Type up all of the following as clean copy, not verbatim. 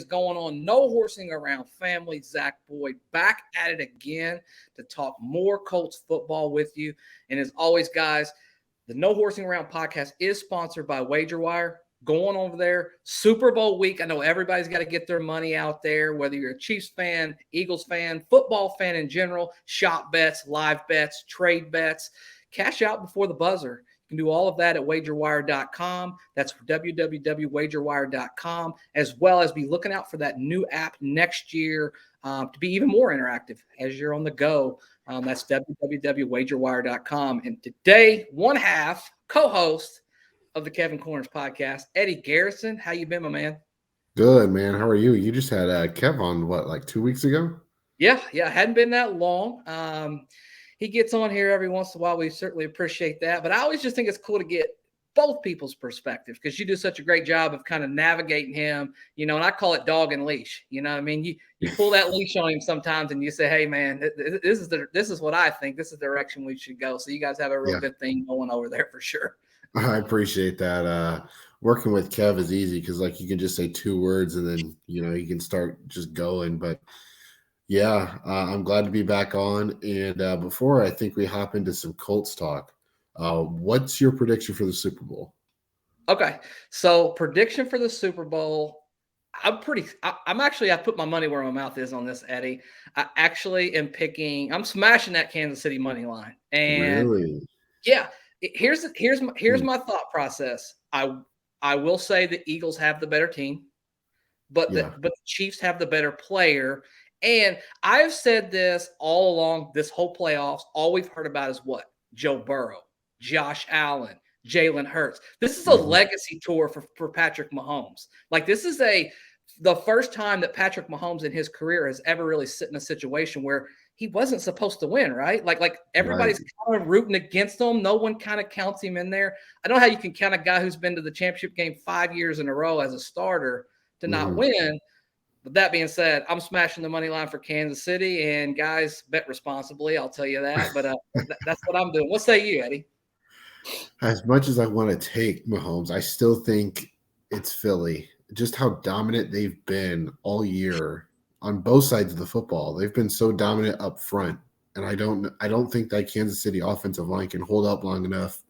going on? No Horsing Around family. Zach Boyd back at it again to talk more Colts football with you. And as always, guys, the No Horsing Around podcast is sponsored by WagerWire. Going over there, Super Bowl week. I know everybody's got to get their money out there, whether you're a Chiefs fan, Eagles fan, football fan in general, shop bets, live bets, trade bets. Cash out before the buzzer. You can do all of that at wagerwire.com. That's www.wagerwire.com, as well as be looking out for that new app next year to be even more interactive as you're on the go. That's www.wagerwire.com. And today, one half co-host of the Kevin Corners podcast, Eddie Garrison. How you been, my man? Good, man. How are you? You just had Kev on, what, like 2 weeks ago? Yeah. Hadn't been that long. He gets on here every once in a while. We certainly appreciate that. But I always just think it's cool to get both people's perspective because you do such a great job of kind of navigating him, and I call it dog and leash. You know what I mean? You pull that leash on him sometimes and you say, hey, man, this is what I think. This is the direction we should go. So you guys have a real good thing going over there for sure. I appreciate that. Working with Kev is easy because, like, you can just say 2 words and then, you can start just going. But, yeah, I'm glad to be back on. And before I think we hop into some Colts talk, what's your prediction for the Super Bowl? Okay, so prediction for the Super Bowl, I put my money where my mouth is on this, Eddie. I actually am I'm smashing that Kansas City money line. And really? Yeah. Here's my thought process. I will say the Eagles have the better team, but the Chiefs have the better player. And I've said this all along this whole playoffs. All we've heard about is what? Joe Burrow, Josh Allen, Jalen Hurts. This is a legacy tour for Patrick Mahomes. Like, this is the first time that Patrick Mahomes in his career has ever really sit in a situation where he wasn't supposed to win, right? Like everybody's kind of rooting against him. No one kind of counts him in there. I don't know how you can count a guy who's been to the championship game 5 years in a row as a starter to not win. But that being said, I'm smashing the money line for Kansas City. And guys, bet responsibly, I'll tell you that. But that's what I'm doing. What say you, Eddie? As much as I want to take Mahomes, I still think it's Philly. Just how dominant they've been all year on both sides of the football. They've been so dominant up front, and I don't think that Kansas City offensive line can hold up long enough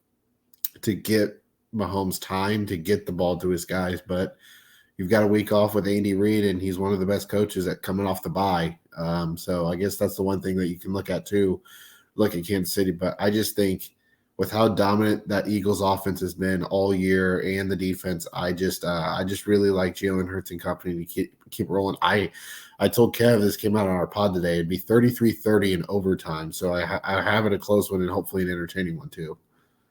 to get Mahomes time to get the ball to his guys. But you've got a week off with Andy Reid, and he's one of the best coaches at coming off the bye. So I guess that's the one thing that you can look at too. Look at Kansas City, but I just think with how dominant that Eagles offense has been all year and the defense, I just really like Jalen Hurts and company to keep rolling. I told Kev, this came out on our pod today, it'd be 33-30 in overtime. So I have it a close one and hopefully an entertaining one too.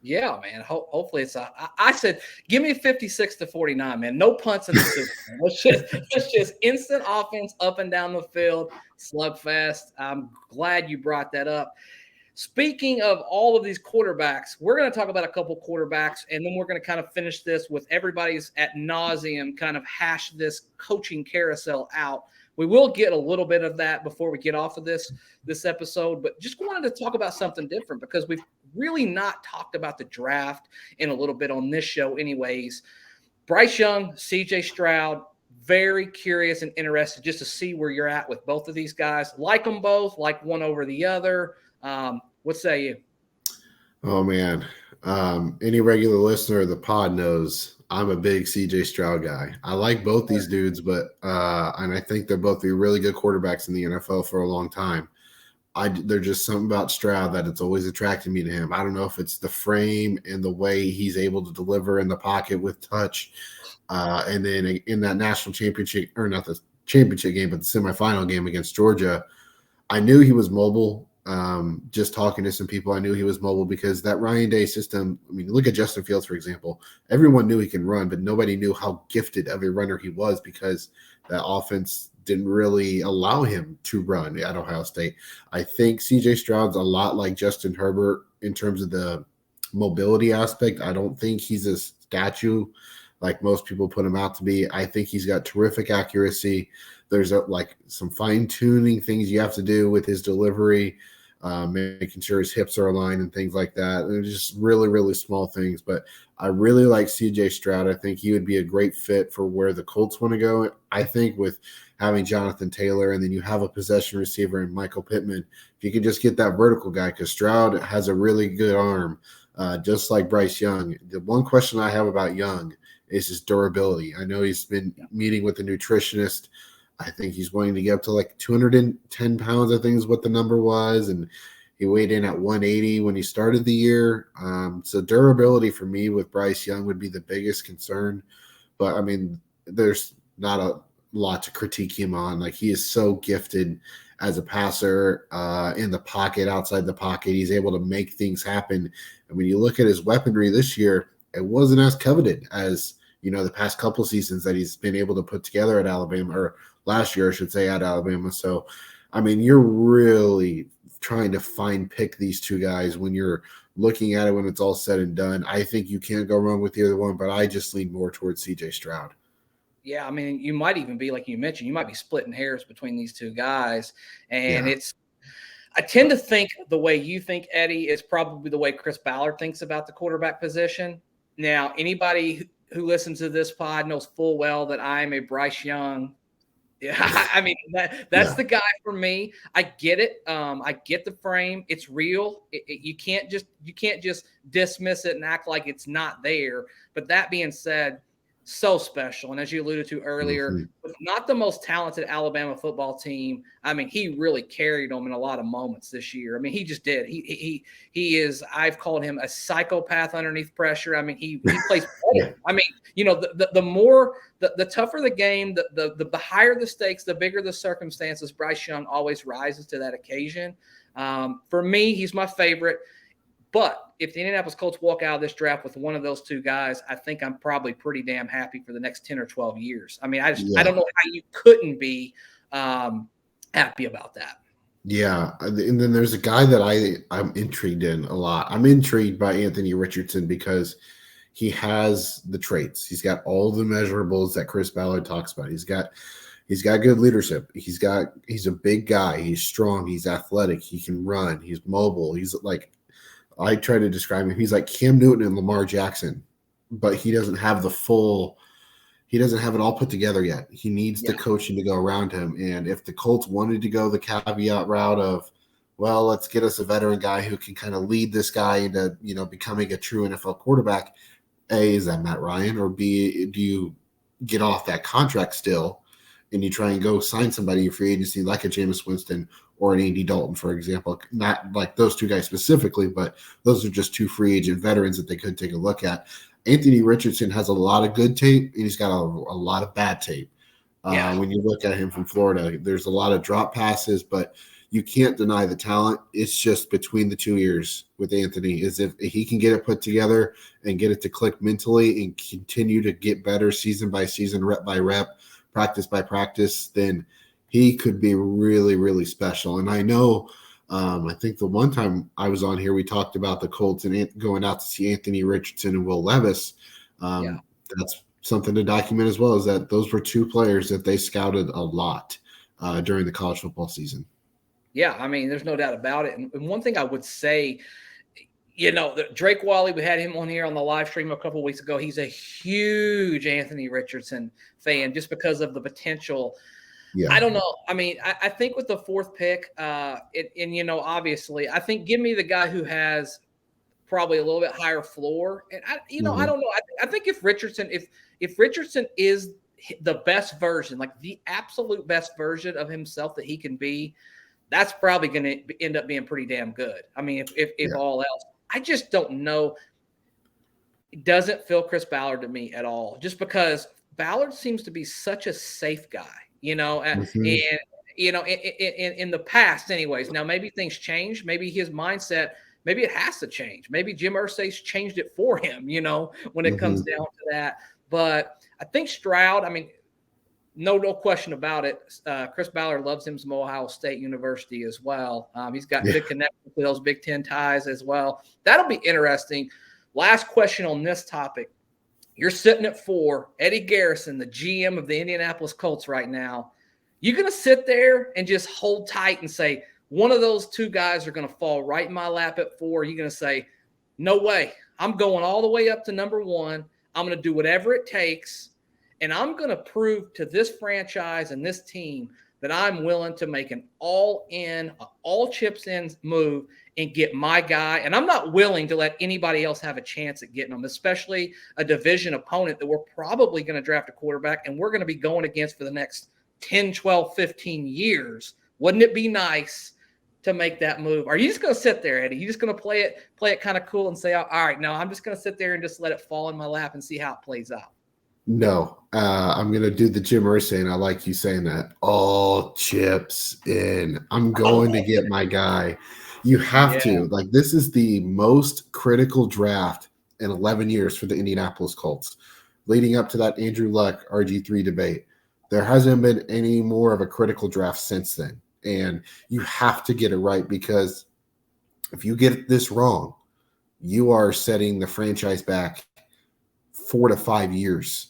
Yeah, man. Hopefully it's I said, give me 56-49, man. No punts in the Super Bowl. It's just instant offense up and down the field, slugfest. I'm glad you brought that up. Speaking of all of these quarterbacks, we're going to talk about a couple quarterbacks, and then we're going to kind of finish this with everybody's ad nauseum kind of hash this coaching carousel out. We will get a little bit of that before we get off of this episode, but just wanted to talk about something different because we've really not talked about the draft in a little bit on this show anyways. Bryce Young, CJ Stroud, very curious and interested just to see where you're at with both of these guys. Like them both, like one over the other. What say you? Oh, man. Any regular listener of the pod knows I'm a big CJ Stroud guy. I like both these dudes, but and I think they're both really good quarterbacks in the NFL for a long time. There's just something about Stroud that it's always attracted me to him. I don't know if it's the frame and the way he's able to deliver in the pocket with touch. And then in that national championship, or not the championship game, but the semifinal game against Georgia, I knew he was mobile. Just talking to some people, I knew he was mobile because that Ryan Day system, I mean, look at Justin Fields, for example. Everyone knew he can run, but nobody knew how gifted of a runner he was because that offense didn't really allow him to run at Ohio State. I think CJ Stroud's a lot like Justin Herbert in terms of the mobility aspect. I don't think he's a statue like most people put him out to be. I think he's got terrific accuracy. There's like some fine-tuning things you have to do with his delivery. making sure his hips are aligned and things like that. They're just really, really small things. But I really like CJ Stroud. I think he would be a great fit for where the Colts want to go. I think with having Jonathan Taylor, and then you have a possession receiver in Michael Pittman, if you could just get that vertical guy, because Stroud has a really good arm, just like Bryce Young. The one question I have about Young is his durability. I know he's been meeting with a nutritionist. I think he's wanting to get up to like 210 pounds, I think is what the number was. And he weighed in at 180 when he started the year. So durability for me with Bryce Young would be the biggest concern. But, I mean, there's not a lot to critique him on. Like, he is so gifted as a passer in the pocket, outside the pocket. He's able to make things happen. And when you look at his weaponry this year, it wasn't as coveted as, the past couple seasons that he's been able to put together at Alabama, or last year, I should say, at Alabama. So, I mean, you're really trying to pick these two guys when you're looking at it when it's all said and done. I think you can't go wrong with either one, but I just lean more towards CJ Stroud. Yeah, I mean, you might even be, like you mentioned, you might be splitting hairs between these two guys. And I tend to think the way you think, Eddie, is probably the way Chris Ballard thinks about the quarterback position. Now, anybody who listens to this pod knows full well that I'm a Bryce Young. Yeah, I mean, that's the guy for me. I get it. I get the frame. It's real. You can't just dismiss it and act like it's not there. But that being said, so special. And as you alluded to earlier, with not the most talented Alabama football team, I mean, he really carried them in a lot of moments this year. I mean, he just did. He is, I've called him a psychopath underneath pressure. I mean, he plays better. I mean, the tougher the game, the higher the stakes, the bigger the circumstances, Bryce Young always rises to that occasion. For me, he's my favorite. But if the Indianapolis Colts walk out of this draft with one of those two guys, I think I'm probably pretty damn happy for the next 10 or 12 years. I mean, I don't know how you couldn't be happy about that. Yeah. And then there's a guy that I'm intrigued in a lot. I'm intrigued by Anthony Richardson because he has the traits. He's got all the measurables that Chris Ballard talks about. He's got good leadership. He's a big guy. He's strong. He's athletic. He can run. He's mobile. He's like, I try to describe him. He's like Cam Newton and Lamar Jackson, but he doesn't have it all put together yet. He needs the coaching to go around him. And if the Colts wanted to go the caveat route of, well, let's get us a veteran guy who can kind of lead this guy into, becoming a true NFL quarterback, A, is that Matt Ryan? Or B, do you get off that contract still and you try and go sign somebody in free agency like a Jameis Winston or an Andy Dalton, for example? Not like those two guys specifically, but those are just two free agent veterans that they could take a look at. Anthony Richardson has a lot of good tape, and he's got a lot of bad tape. When you look at him from Florida, there's a lot of drop passes, but you can't deny the talent. It's just between the 2 years with Anthony is if he can get it put together and get it to click mentally and continue to get better season by season, rep by rep, practice by practice, then he could be really, really special. And I know, I think the one time I was on here, we talked about the Colts and going out to see Anthony Richardson and Will Levis. That's something to document as well, is that those were two players that they scouted a lot during the college football season. Yeah, I mean, there's no doubt about it. And one thing I would say, Drake Wally, we had him on here on the live stream a couple of weeks ago. He's a huge Anthony Richardson fan just because of the potential. Yeah. I don't know. I mean, I think with the fourth pick, obviously, I think give me the guy who has probably a little bit higher floor. And I don't know. I think if Richardson is the best version, like the absolute best version of himself that he can be, that's probably going to end up being pretty damn good. I mean, if all else, I just don't know. It doesn't feel Chris Ballard to me at all, just because Ballard seems to be such a safe guy, and in the past anyways. Now, maybe things change. Maybe his mindset, maybe it has to change. Maybe Jim Irsay's changed it for him, when it comes down to that. But I think Stroud, I mean, no question about it. Chris Ballard loves him some Ohio State University as well. He's got good connections to those Big Ten ties as well. That'll be interesting. Last question on this topic. You're sitting at 4. Eddie Garrison, the GM of the Indianapolis Colts right now. You going to sit there and just hold tight and say, one of those two guys are going to fall right in my lap at 4. You're going to say, no way. I'm going all the way up to number 1. I'm going to do whatever it takes. And I'm going to prove to this franchise and this team that I'm willing to make an all-in, all chips in move and get my guy. And I'm not willing to let anybody else have a chance at getting them, especially a division opponent that we're probably going to draft a quarterback and we're going to be going against for the next 10, 12, 15 years. Wouldn't it be nice to make that move? Are you just going to sit there, Eddie? You just going to play it kind of cool and say, all right, no, I'm just going to sit there and just let it fall in my lap and see how it plays out? No, I'm going to do the Jim Irsay, and I like you saying that. All chips in. I'm going to get my guy. You have to. Like, this is the most critical draft in 11 years for the Indianapolis Colts. Leading up to that Andrew Luck, RG3 debate, there hasn't been any more of a critical draft since then. And you have to get it right, because if you get this wrong, you are setting the franchise back 4 to 5 years.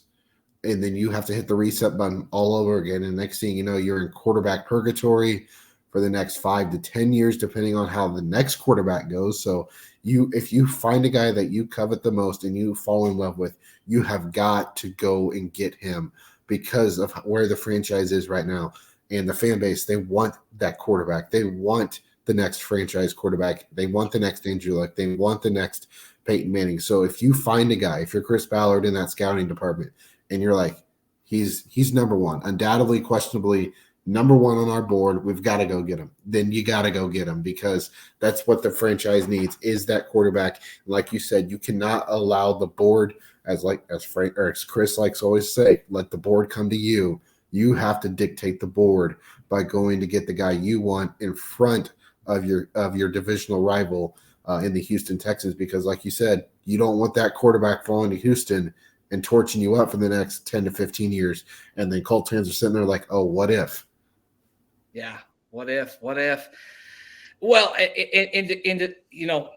And then you have to hit the reset button all over again. And next thing you know, you're in quarterback purgatory for the next 5 to 10 years, depending on how the next quarterback goes. So if you find a guy that you covet the most and you fall in love with, you have got to go and get him, because of where the franchise is right now. And the fan base, they want that quarterback. They want the next franchise quarterback. They want the next Andrew Luck. They want the next Peyton Manning. So if you find a guy, if you're Chris Ballard in that scouting department, and you're like, he's number 1, undoubtedly, questionably number 1 on our board, we've got to go get him. Then you got to go get him, because that's what the franchise needs, is that quarterback. Like you said, you cannot allow the board, as Chris likes to always say, let the board come to you. You have to dictate the board by going to get the guy you want in front of your divisional rival in the Houston Texans, because like you said, you don't want that quarterback falling to Houston and torching you up for the next 10 to 15 years. And then Colts fans are sitting there like, oh, what if? Yeah. What if? Well, and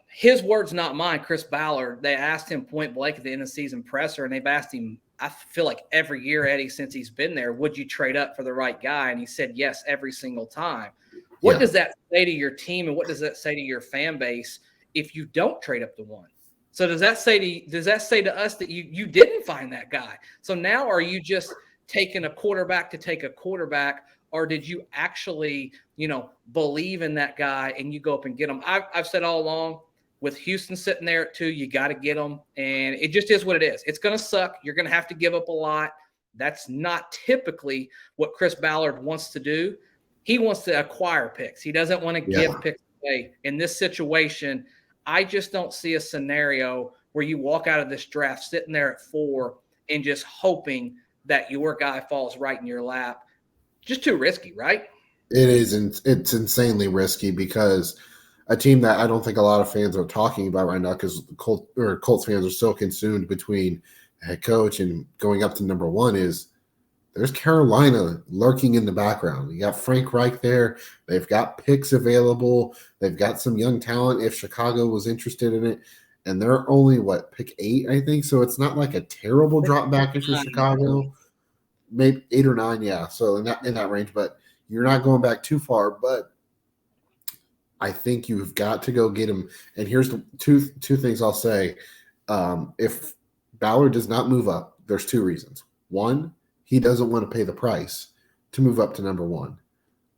his words, not mine, Chris Ballard, they asked him point blank at the end of the season presser, and they've asked him, I feel like every year, Eddie, since he's been there, would you trade up for the right guy? And he said yes every single time. What does that say to your team, and what does that say to your fan base if you don't trade up to 1? So does that say to us that you didn't find that guy? So now are you just taking a quarterback to take a quarterback, or did you actually, believe in that guy and you go up and get him? I've said all along, with Houston sitting there at 2, you got to get them, and it just is what it is. It's going to suck. You're going to have to give up a lot. That's not typically what Chris Ballard wants to do. He wants to acquire picks. He doesn't want to give picks away. In this situation, I just don't see a scenario where you walk out of this draft sitting there at 4 and just hoping that your guy falls right in your lap. Just too risky, right? It is. It's insanely risky, because a team that I don't think a lot of fans are talking about right now, because Colts fans are so consumed between head coach and going up to number 1, is there's Carolina lurking in the background. You got Frank Reich there. They've got picks available. They've got some young talent if Chicago was interested in it. And they're only, pick 8, I think. So it's not like a terrible drop back into Chicago. Maybe 8 or 9, yeah. So in that range, but you're not going back too far. But I think you've got to go get him. And here's the two things I'll say. If Ballard does not move up, there's 2 reasons. 1, he doesn't want to pay the price to move up to number 1.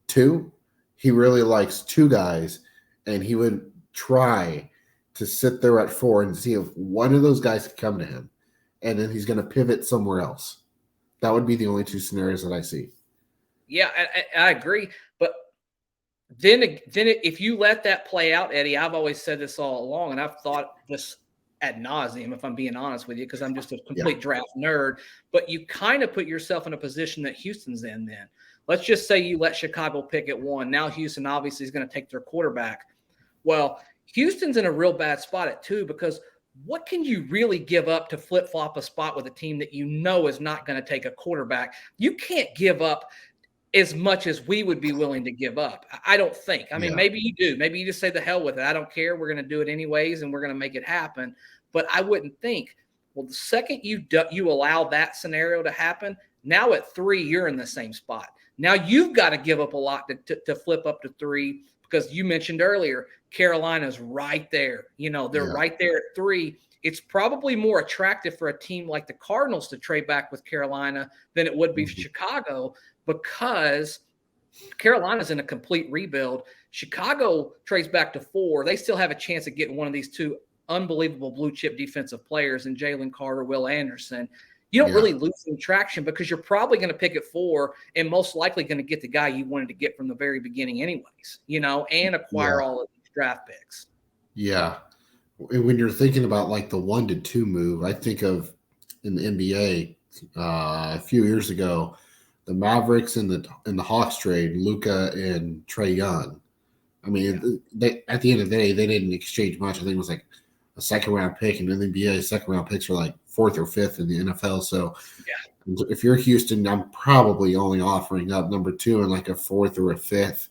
2, he really likes 2 guys, and he would try to sit there at 4 and see if one of those guys could come to him, and then he's going to pivot somewhere else. That would be the only 2 scenarios that I see. Yeah, I agree. But then if you let that play out, Eddie, I've always said this all along, and I've thought this ad nauseum, if I'm being honest with you, because I'm just a complete draft nerd. But you kind of put yourself in a position that Houston's in then. Let's just say you let Chicago pick at 1. Now Houston obviously is going to take their quarterback. Well, Houston's in a real bad spot at 2, because what can you really give up to flip-flop a spot with a team that you know is not going to take a quarterback? You can't give up as much as we would be willing to give up. I don't think. I mean, maybe you do. Maybe you just say the hell with it. I don't care. We're going to do it anyways, and we're going to make it happen. But I wouldn't think. Well, the second you allow that scenario to happen, now at 3, you're in the same spot. Now you've got to give up a lot to flip up to 3, because you mentioned earlier, Carolina's right there. They're right there at 3. It's probably more attractive for a team like the Cardinals to trade back with Carolina than it would be for Chicago, because Carolina's in a complete rebuild. Chicago trades back to 4. They still have a chance of getting one of these 2 unbelievable blue chip defensive players in Jalen Carter, Will Anderson. You don't really lose any traction because you're probably going to pick at 4 and most likely going to get the guy you wanted to get from the very beginning anyways, and acquire all of these draft picks. Yeah. When you're thinking about like the 1 to 2 move, I think of in the NBA a few years ago, the Mavericks and the Hawks trade Luka and Trae Young. I mean, they, at the end of the day, they didn't exchange much. I think it was like a second round pick, and in the NBA, second round picks are like 4th or 5th in the NFL. So if you're Houston, I'm probably only offering up number 2 and like a 4th or a 5th,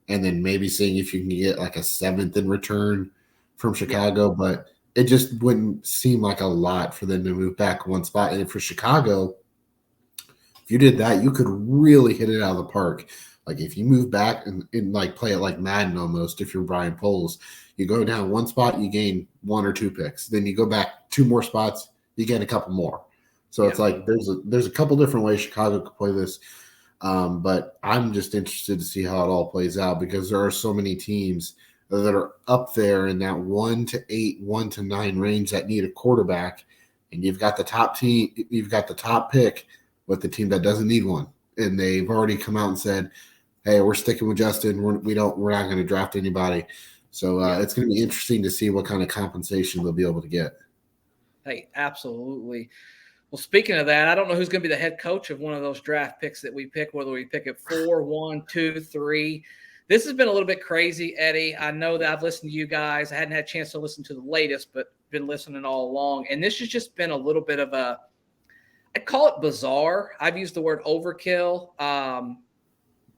and then maybe seeing if you can get like a 7th in return from Chicago, but it just wouldn't seem like a lot for them to move back one spot. And for Chicago, if you did that, you could really hit it out of the park. Like if you move back and like play it like Madden almost, if you're Brian Poles, you go down one spot, you gain 1 or 2 picks. Then you go back 2 more spots, you gain a couple more. So it's like there's a couple different ways Chicago could play this. But I'm just interested to see how it all plays out, because there are so many teams that are up there in that 1 to 8, 1 to 9 range that need a quarterback, and you've got the top team, you've got the top pick with the team that doesn't need one, and they've already come out and said, "Hey, we're sticking with Justin. We're not going to draft anybody." So it's going to be interesting to see what kind of compensation they'll be able to get. Hey, absolutely. Well, speaking of that, I don't know who's going to be the head coach of one of those draft picks that we pick, whether we pick at 4, 1, 2, 3. This has been a little bit crazy, Eddie. I know that I've listened to you guys. I hadn't had a chance to listen to the latest, but been listening all along. And this has just been a little bit of I call it bizarre. I've used the word overkill.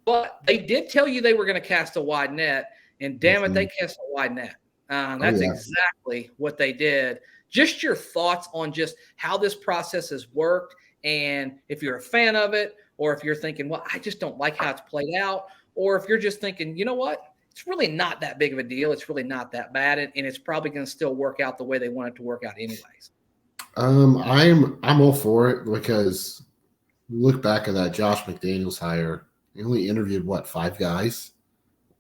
But they did tell you they were going to cast a wide net, and damn it, they cast a wide net. That's exactly what they did. Just your thoughts on just how this process has worked, and if you're a fan of it, or if you're thinking, well, I just don't like how it's played out, or if you're just thinking, you know what, it's really not that big of a deal. It's really not that bad, and it's probably going to still work out the way they want it to work out anyways. I'm all for it, because look back at that Josh McDaniels hire. He only interviewed 5 guys,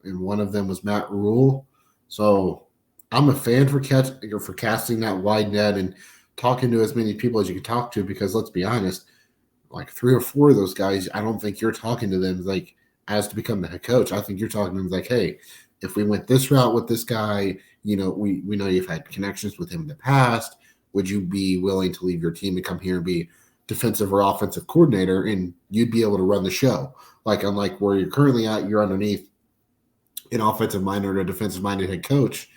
and one of them was Matt Rule. So I'm a fan for casting that wide net and talking to as many people as you can talk to, because let's be honest, like 3 or 4 of those guys, I don't think you're talking to them like as to become the head coach. I think you're talking to them like, hey, if we went this route with this guy, we know you've had connections with him in the past. Would you be willing to leave your team and come here and be defensive or offensive coordinator, and you'd be able to run the show? Like, unlike where you're currently at, you're underneath an offensive-minded or a defensive-minded head coach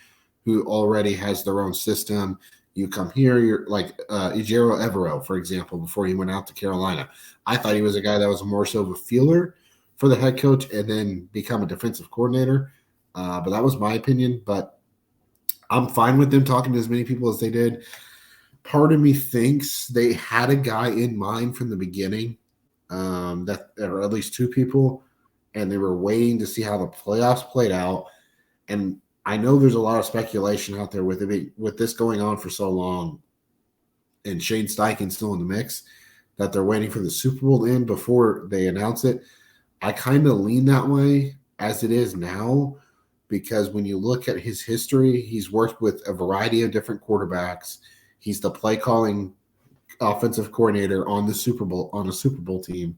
who already has their own system. You come here, you're like Ejiro Evero, for example, before he went out to Carolina. I thought he was a guy that was more so of a feeler for the head coach and then become a defensive coordinator. But that was my opinion. But I'm fine with them talking to as many people as they did. Part of me thinks they had a guy in mind from the beginning, that or at least 2 people, and they were waiting to see how the playoffs played out. And I know there's a lot of speculation out there with this going on for so long, and Shane Steichen still in the mix, that they're waiting for the Super Bowl to end before they announce it. I kind of lean that way as it is now, because when you look at his history, he's worked with a variety of different quarterbacks. He's the play calling offensive coordinator on a Super Bowl team.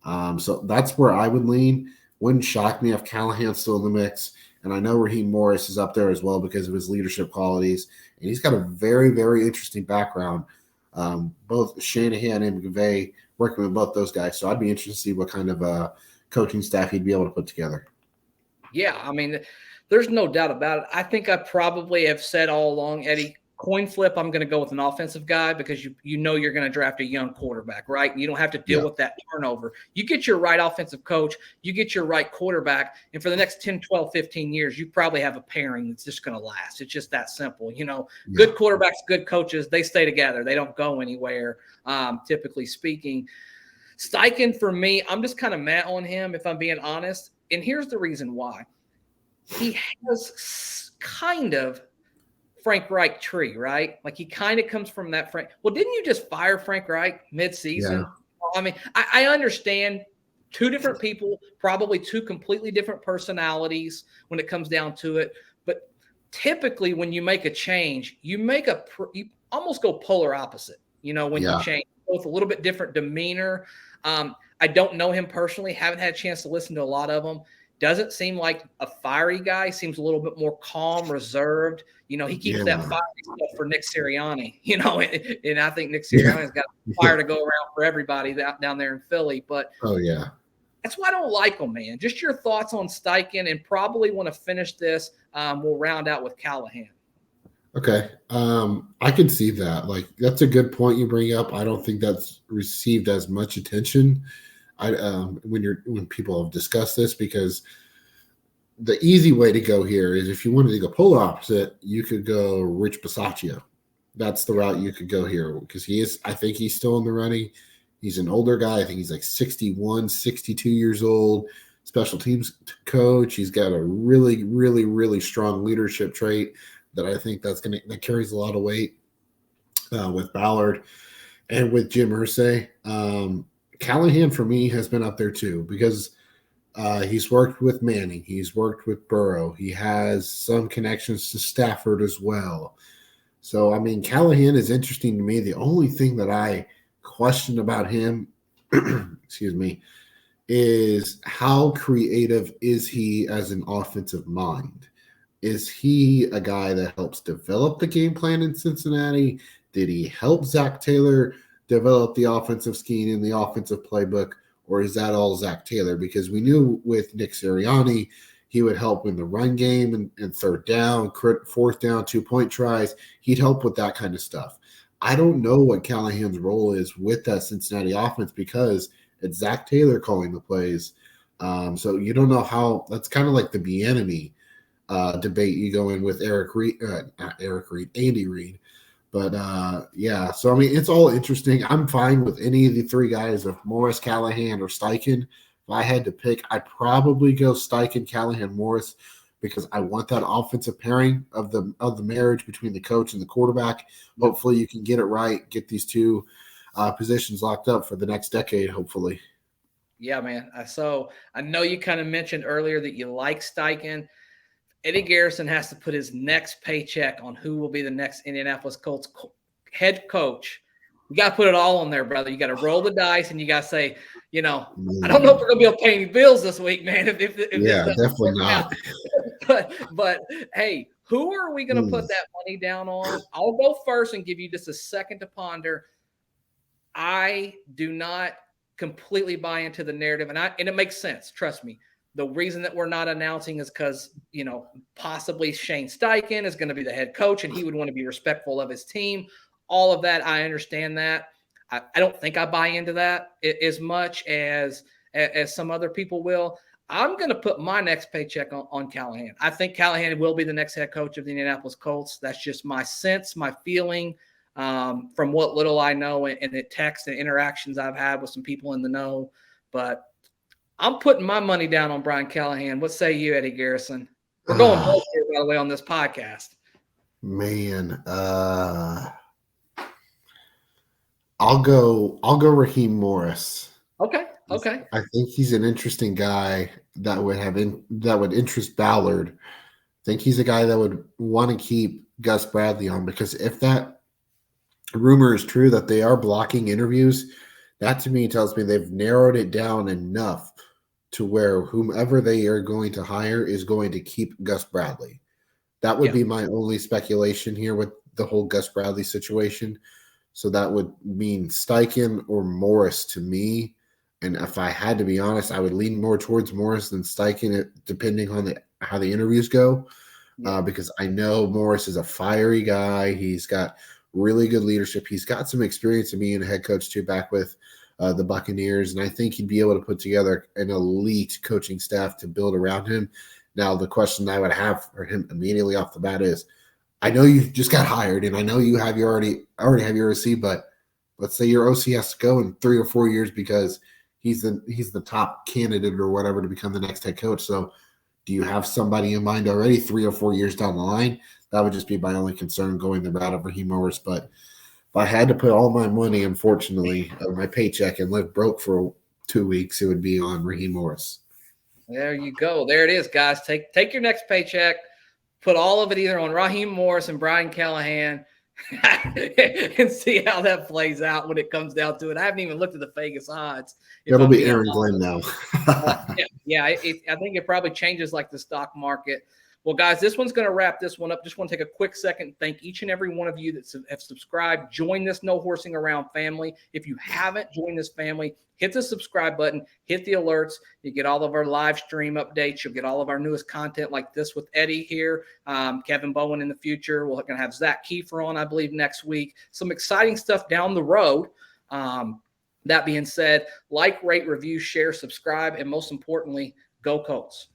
So that's where I would lean. Wouldn't shock me if Callahan's still in the mix. And I know Raheem Morris is up there as well because of his leadership qualities. And he's got a very, very interesting background. Both Shanahan and McVay working with both those guys. So I'd be interested to see what kind of coaching staff he'd be able to put together. Yeah, I mean, there's no doubt about it. I think I probably have said all along, Eddie, coin flip, I'm going to go with an offensive guy, because you know you're going to draft a young quarterback, right? And you don't have to deal with that turnover. You get your right offensive coach, you get your right quarterback, and for the next 10, 12, 15 years, you probably have a pairing that's just going to last. It's just that simple. Good quarterbacks, good coaches, they stay together. They don't go anywhere, typically speaking. Steichen, for me, I'm just kind of mad on him, if I'm being honest. And here's the reason why. he has kind of Frank Reich tree, right? Like he kind of comes from that Frank. Well, didn't you just fire Frank Reich mid-season? Yeah. I mean, I understand two different people, probably two completely different personalities when it comes down to it. But typically, when you make a change, you almost go polar opposite. When you change, both a little bit different demeanor. I don't know him personally, haven't had a chance to listen to a lot of them. Doesn't seem like a fiery guy. Seems a little bit more calm, reserved. He keeps that fiery stuff for Nick Sirianni. And I think Nick Sirianni's got fire to go around for everybody down there in Philly. But that's why I don't like him, man. Just your thoughts on Steichen, and probably want to finish this. We'll round out with Callahan. Okay. I can see that. Like, that's a good point you bring up. I don't think that's received as much attention when people have discussed this, because the easy way to go here is, if you wanted to go polar opposite, you could go Rich Bisaccia. That's the route you could go here, because I think he's still in the running. He's an older guy. I think he's like 61, 62 years old, special teams coach. He's got a really, really, really strong leadership trait that I think that carries a lot of weight with Ballard and with Jim Irsay. Callahan, for me, has been up there too, because he's worked with Manning. He's worked with Burrow. He has some connections to Stafford as well. So, I mean, Callahan is interesting to me. The only thing that I question about him, excuse me, is how creative is he as an offensive mind? Is he a guy that helps develop the game plan in Cincinnati? Did he help Zach Taylor develop the offensive scheme in the offensive playbook, or is that all Zach Taylor? Because we knew with Nick Sirianni, he would help in the run game and third down, fourth down, 2-point tries. He'd help with that kind of stuff. I don't know what Callahan's role is with that Cincinnati offense, because it's Zach Taylor calling the plays. So you don't know how. That's kind of like the Bieniemy debate you go in with Andy Reid. But so I mean, it's all interesting. I'm fine with any of the three guys, of Morris, Callahan, or Steichen. If I had to pick, I'd probably go Steichen, Callahan, Morris, because I want that offensive pairing of the marriage between the coach and the quarterback. Hopefully you can get it right, get these two positions locked up for the next decade, hopefully. Yeah, man. So I know you kind of mentioned earlier that you like Steichen. Eddie Garrison has to put his next paycheck on who will be the next Indianapolis Colts head coach. You got to put it all on there, brother. You got to roll the dice, and you got to say, I don't know if we're going to be able to pay any bills this week, man. If definitely not. but hey, who are we going to put that money down on? I'll go first and give you just a second to ponder. I do not completely buy into the narrative, and it makes sense. Trust me. The reason that we're not announcing is because, possibly Shane Steichen is going to be the head coach, and he would want to be respectful of his team. All of that, I understand that. I don't think I buy into that as much as some other people will. I'm going to put my next paycheck on Callahan. I think Callahan will be the next head coach of the Indianapolis Colts. That's just my sense, my feeling, from what little I know and the text and interactions I've had with some people in the know. But I'm putting my money down on Brian Callahan. What say you, Eddie Garrison? We're going both here, by the way, on this podcast. Man, I'll go Raheem Morris. Okay. I think he's an interesting guy that would interest Ballard. I think he's a guy that would want to keep Gus Bradley on, because if that rumor is true that they are blocking interviews, that to me tells me they've narrowed it down enough to where whomever they are going to hire is going to keep Gus Bradley. That would be my only speculation here with the whole Gus Bradley situation. So that would mean Steichen or Morris to me. And if I had to be honest, I would lean more towards Morris than Steichen, depending on how the interviews go, because I know Morris is a fiery guy. He's got really good leadership. He's got some experience in being a head coach too, back with the Buccaneers, and I think he'd be able to put together an elite coaching staff to build around him. Now, the question I would have for him immediately off the bat is, I know you just got hired, and I know you have already have your OC, but let's say your OC has to go in 3 or 4 years because he's the top candidate or whatever to become the next head coach. So Do you have somebody in mind already 3 or 4 years down the line? That would just be my only concern going the route of Raheem Morris. But if I had to put all my money, unfortunately, of my paycheck and live broke for 2 weeks, it would be on Raheem Morris. There you go. There it is, guys. Take your next paycheck, put all of it either on Raheem Morris and Brian Callahan, and see how that plays out when it comes down to it. I haven't even looked at the Vegas odds. It'll be Aaron Glenn now. I think it probably changes like the stock market. Well, guys, this one's going to wrap this one up. Just want to take a quick second and thank each and every one of you that have subscribed. Join this No Horsing Around family. If you haven't joined this family, hit the subscribe button, hit the alerts. You get all of our live stream updates. You'll get all of our newest content like this with Eddie here, Kevin Bowen in the future. We're going to have Zach Kiefer on, I believe, next week. Some exciting stuff down the road. That being said, like, rate, review, share, subscribe, and most importantly, go Colts.